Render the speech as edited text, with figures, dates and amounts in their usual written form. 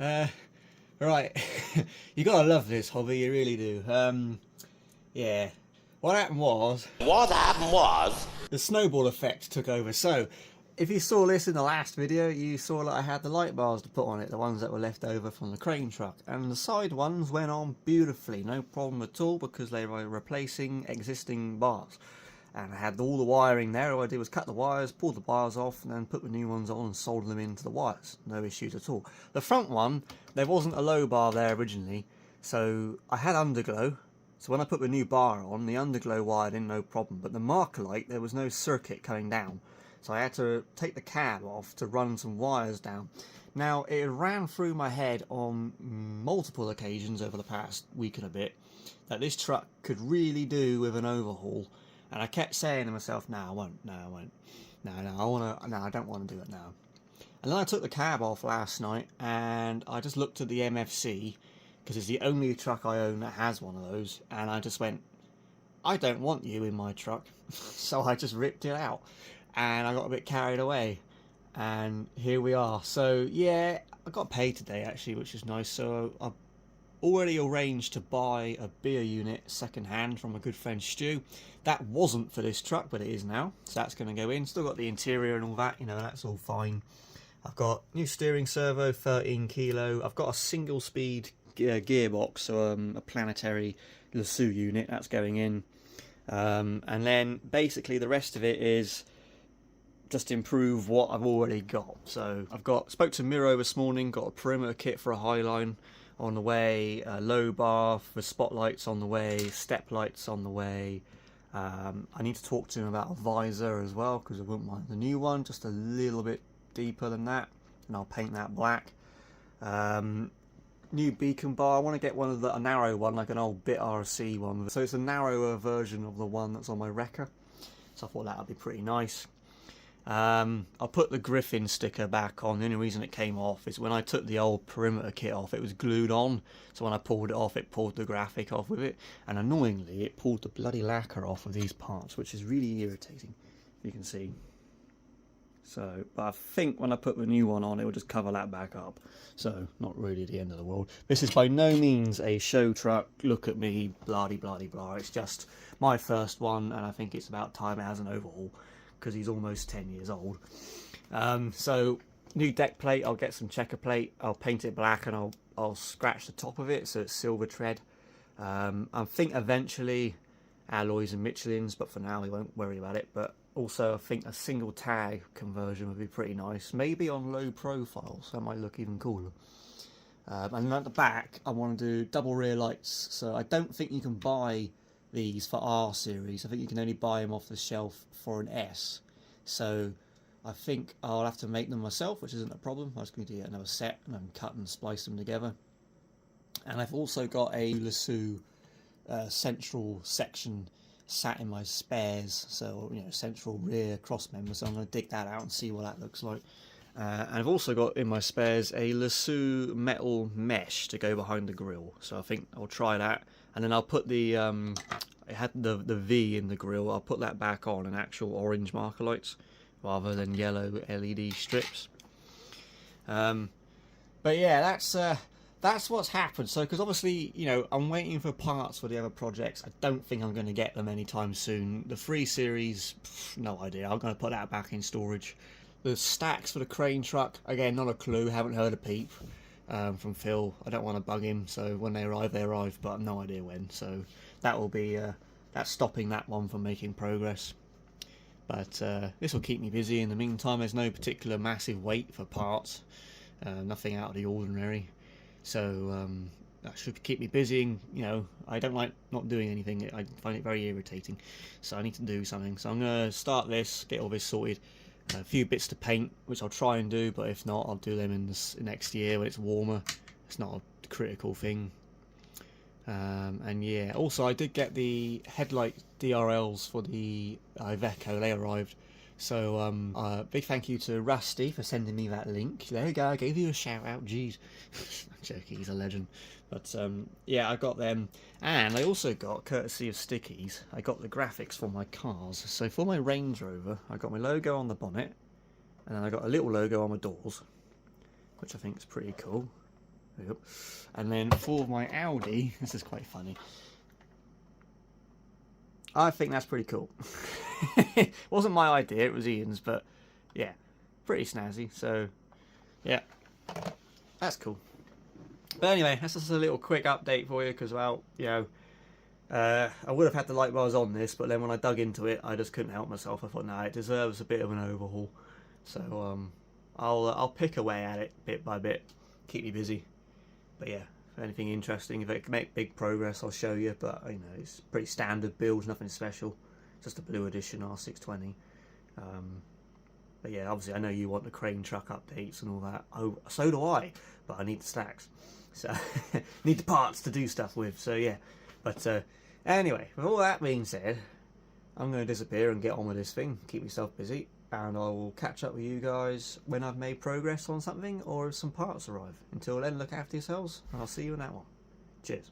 Uh, right, you gotta love this hobby, you really do. Yeah. What happened was the snowball effect took over. So, if you saw this in the last video, you saw that I had the light bars to put on it, the ones that were left over from the crane truck, and the side ones went on beautifully, no problem at all, because they were replacing existing bars. And I had all the wiring there. All I did was cut the wires, pull the bars off, and then put the new ones on and solder them into the wires. No issues at all. The front one, there wasn't a low bar there originally, so I had underglow. So when I put the new bar on, the underglow wired in no problem. But the marker light, there was no circuit coming down. So I had to take the cab off to run some wires down. Now, it ran through my head on multiple occasions over the past week and a bit that this truck could really do with an overhaul. And I kept saying to myself, no, I won't, no, I won't, no, I don't want to do it now. And then I took the cab off last night and I just looked at the MFC, because it's the only truck I own that has one of those, and I just went, I don't want you in my truck. So I just ripped it out and I got a bit carried away, and here we are. So yeah, I got paid today actually, which is nice. So I already arranged to buy a beer unit second hand from a good friend Stu. That wasn't for this truck, but it is now, so that's going to go in. Still got the interior and all that, you know, that's all fine. I've got new steering servo, 13 kilo. I've got a single speed gearbox, so a planetary lasso unit, that's going in. And then basically the rest of it is just improve what I've already got. So spoke to Miro this morning, got a perimeter kit for a Highline on the way, a low bar for spotlights on the way, step lights on the way. I need to talk to him about a visor as well, because I wouldn't mind the new one, just a little bit deeper than that, and I'll paint that black. New beacon bar, I want to get one of a narrow one, like an old bit RC one, so it's a narrower version of the one that's on my Wrecker, so I thought that would be pretty nice. I'll put the Griffin sticker back on. The only reason it came off is when I took the old perimeter kit off, it was glued on, so when I pulled it off, it pulled the graphic off with it, and annoyingly it pulled the bloody lacquer off of these parts, which is really irritating, you can see. So, but I think when I put the new one on, it will just cover that back up, so not really the end of the world. This is by no means a show truck, look at me, blah de blah de blah. It's just my first one, and I think it's about time it has an overhaul, because he's almost 10 years old. So new deck plate, I'll get some checker plate, I'll paint it black, and I'll scratch the top of it so it's silver tread. I think eventually alloys and Michelins, but for now we won't worry about it. But also I think a single tag conversion would be pretty nice, maybe on low profiles, that might look even cooler. And at the back I want to do double rear lights, so I don't think you can buy these for R series. I think you can only buy them off the shelf for an S, so I think I'll have to make them myself, which isn't a problem. I was going to get another set and then cut and splice them together. And I've also got a lasso central section sat in my spares, so you know, central rear cross member, so I'm going to dig that out and see what that looks like. And I've also got in my spares a lasso metal mesh to go behind the grille, so I think I'll try that. And then I'll put the it had the V in the grille, I'll put that back on, and actual orange marker lights rather than yellow LED strips. But yeah, that's what's happened. So, because obviously, you know, I'm waiting for parts for the other projects. I don't think I'm going to get them anytime soon. The 3 Series, no idea. I'm going to put that back in storage. The stacks for the crane truck, again, not a clue. Haven't heard a peep from Phil. I don't want to bug him. So when they arrive, but no idea when. So that will be that's stopping that one from making progress. But this will keep me busy. In the meantime, there's no particular massive wait for parts. Nothing out of the ordinary. So that should keep me busy, and you know, I don't like not doing anything. I find it very irritating, so I need to do something. So I'm going to start this, get all this sorted, a few bits to paint, which I'll try and do, but if not, I'll do them in this next year when it's warmer. It's not a critical thing. And yeah, also I did get the headlight DRLs for the Iveco. They arrived. So big thank you to Rusty for sending me that link. There we go, I gave you a shout out, jeez. I'm joking, he's a legend. But yeah, I got them, and I also got, courtesy of Stickies, I got the graphics for my cars. So for my Range Rover, I got my logo on the bonnet, and then I got a little logo on my doors, which I think is pretty cool. There we go. And then for my Audi, this is quite funny. I think that's pretty cool. It wasn't my idea, it was Ian's, but yeah, pretty snazzy. So yeah, that's cool. But anyway, that's just a little quick update for you because, well, you know, I would have had the light bars on this, but then when I dug into it, I just couldn't help myself. I thought, nah, it deserves a bit of an overhaul. So I'll pick away at it bit by bit, keep me busy. But yeah, if anything interesting, if it can make big progress, I'll show you. But you know, it's pretty standard build, nothing special. Just a blue edition R620. But yeah, obviously I know you want the crane truck updates and all that. Oh, so do I. But I need the stacks, so need the parts to do stuff with. So yeah. But anyway, with all that being said, I'm going to disappear and get on with this thing. Keep myself busy. And I will catch up with you guys when I've made progress on something or if some parts arrive. Until then, look after yourselves, and I'll see you in that one. Cheers.